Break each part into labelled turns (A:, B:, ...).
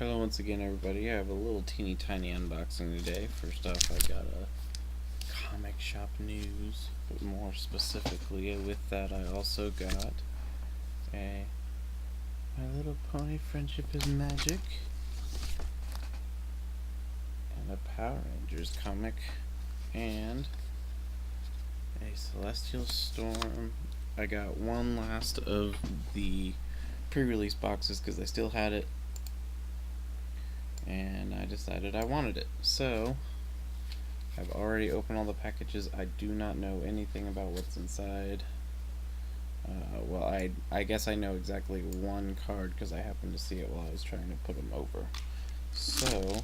A: Hello once again, everybody. I have a little teeny tiny unboxing today. First off, I got a comic shop news, but more specifically with that I also got a My Little Pony Friendship is Magic and a Power Rangers comic and a Celestial Storm. I got one last of the pre-release boxes because I still had it, and I decided I wanted it. So I've already opened all the packages. I do not know anything about what's inside. Well, I guess I know exactly one card because I happened to see it while I was trying to put them over. So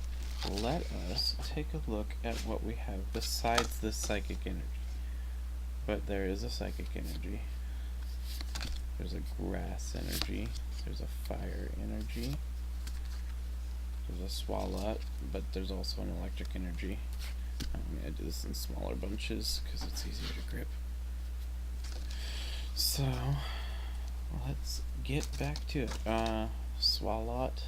A: let us take a look at what we have besides this psychic energy. But there is a psychic energy. There's a grass energy. There's a fire energy. There's a Swalot, but there's also an electric energy. I'm going to do this in smaller bunches because it's easier to grip. So, let's get back to it. Swalot.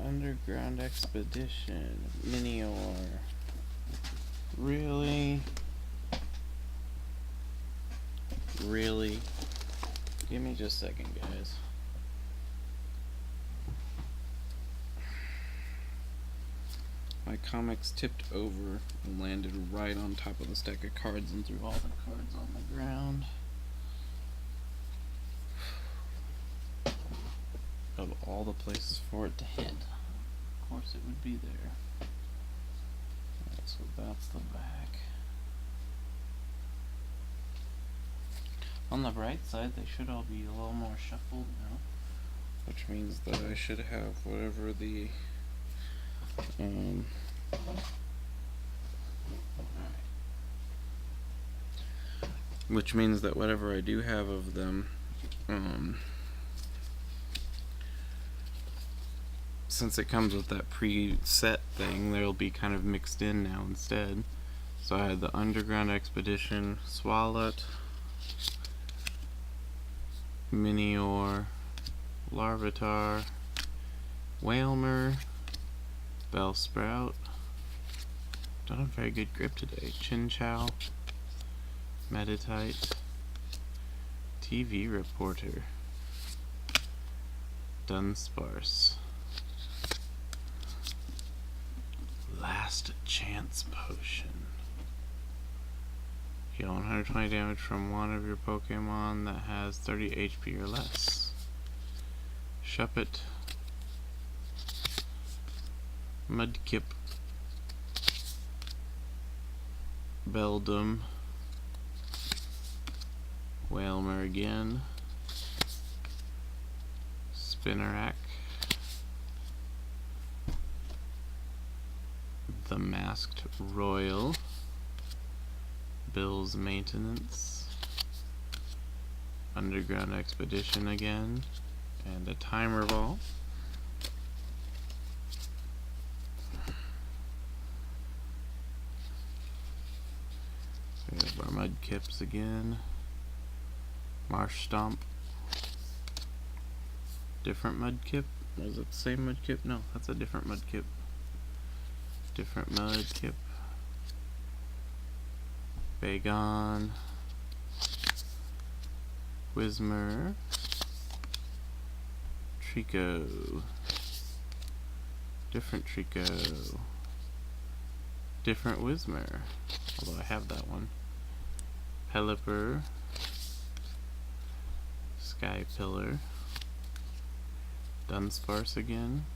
A: Underground Expedition. Minior. Really? Really? Give me just a second, guys. My comics tipped over and landed right on top of the stack of cards and threw all the cards on the ground. Of all the places for it to hit. Of course it would be there. Alright, so that's the back. On the right side, they should all be a little more shuffled now, which means that I should have whatever the which means that whatever I do have of them, since it comes with that preset thing, they'll be kind of mixed in now instead. So I had the Underground Expedition, Swalot, Minior, Larvitar, Whalmer, Bellsprout. Don't have very good grip today. Chinchou, Meditite, TV Reporter, Dunsparce, Last Chance Potion. Deal 120 damage from one of your Pokemon that has 30 HP or less. Shuppet, Mudkip, Beldum, Whalmer again, Spinarak, the Masked Royal, Bill's Maintenance, Underground Expedition again, and a Timer Ball. We have our Mudkips again. Marsh Stomp. Different Mudkip? Was it the same Mudkip? No, that's a different Mudkip. Different Mudkip. Bagon. Whismur. Trico. Different Trico. Different Whismur. Although I have that one. Pelipper. Sky Pillar. Dunsparce again.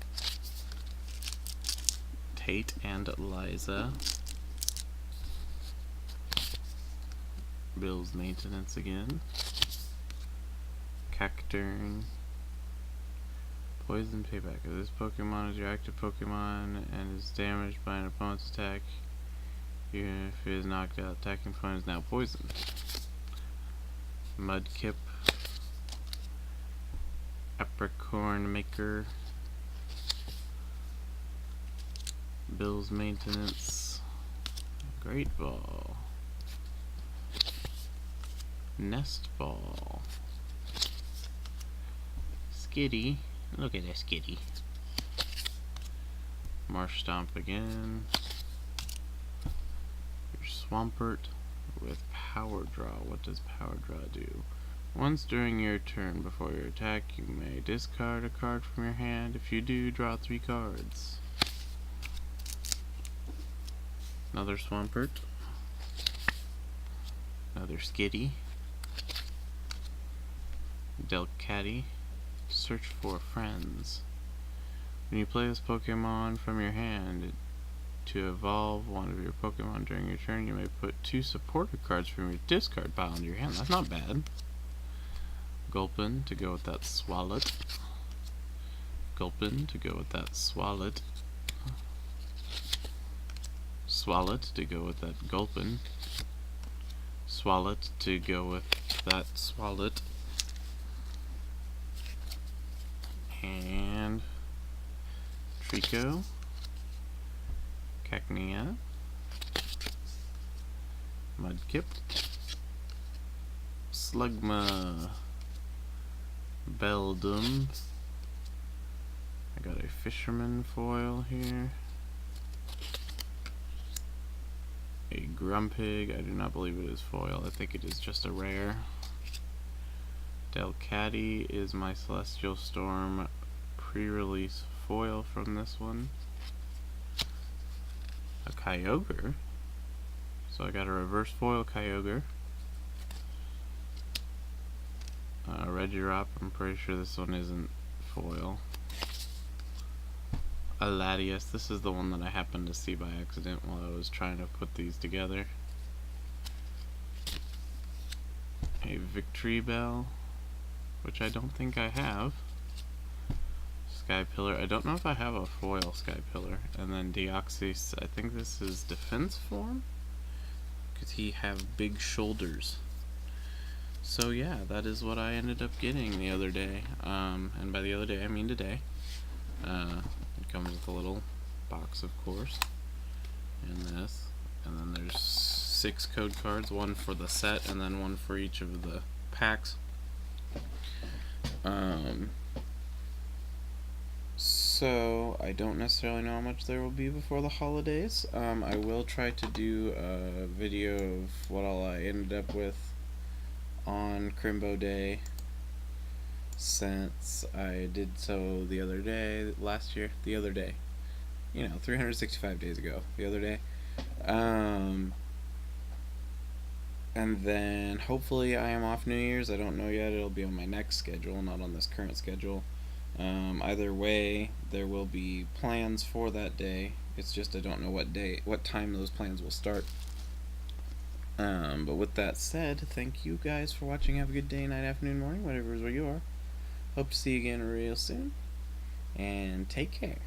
A: Tate and Liza. Bill's Maintenance again. Cacturne. Poison Payback. If this Pokemon is your active Pokemon and is damaged by an opponent's attack, even if it is knocked out, attacking opponent is now poisoned. Mudkip. Apricorn Maker. Bill's Maintenance. Great Ball. Nest Ball. Skitty. Look at this Skitty. Marsh Stomp again. Your Swampert with Power Draw. What does Power Draw do? Once during your turn before your attack, you may discard a card from your hand. If you do, draw 3 cards. Another Swampert. Another Skitty. Delcatty. Search for friends. When you play this Pokemon from your hand, to evolve one of your Pokemon during your turn, you may put 2 supporter cards from your discard pile into your hand. That's not bad. Gulpin to go with that Swalot. Gulpin to go with that Swalot. Swalot to go with that Gulpin. Swalot to go with that Swalot. And Trico. Cacnea. Mudkip. Slugma. Beldum. I got a Fisherman foil here. A Grumpig. I do not believe it is foil. I think it is just a rare. Delcatty is my Celestial Storm pre-release foil from this one. A Kyogre. So I got a reverse foil Kyogre. Regirop, I'm pretty sure this one isn't foil. A Latias, this is the one that I happened to see by accident while I was trying to put these together. A Victory Bell, which I don't think I have. Sky Pillar, I don't know if I have a foil Sky Pillar. And then Deoxys, I think this is defense form? Because he have big shoulders. So yeah, that is what I ended up getting the other day. And by the other day, I mean today. It comes with a little box, of course. And this. And then there's 6 code cards, one for the set and then one for each of the packs. So I don't necessarily know how much there will be before the holidays. I will try to do a video of what all I ended up with on Crimbo Day, since I did so the other day, the other day, 365 days ago, the other day. And then hopefully I am off New Year's. I don't know yet. It'll be on my next schedule, not on this current schedule. Either way, there will be plans for that day. It's just I don't know what time those plans will start. But with that said, thank you guys for watching. Have a good day, night, afternoon, morning, whatever is where you are. Hope to see you again real soon. And take care.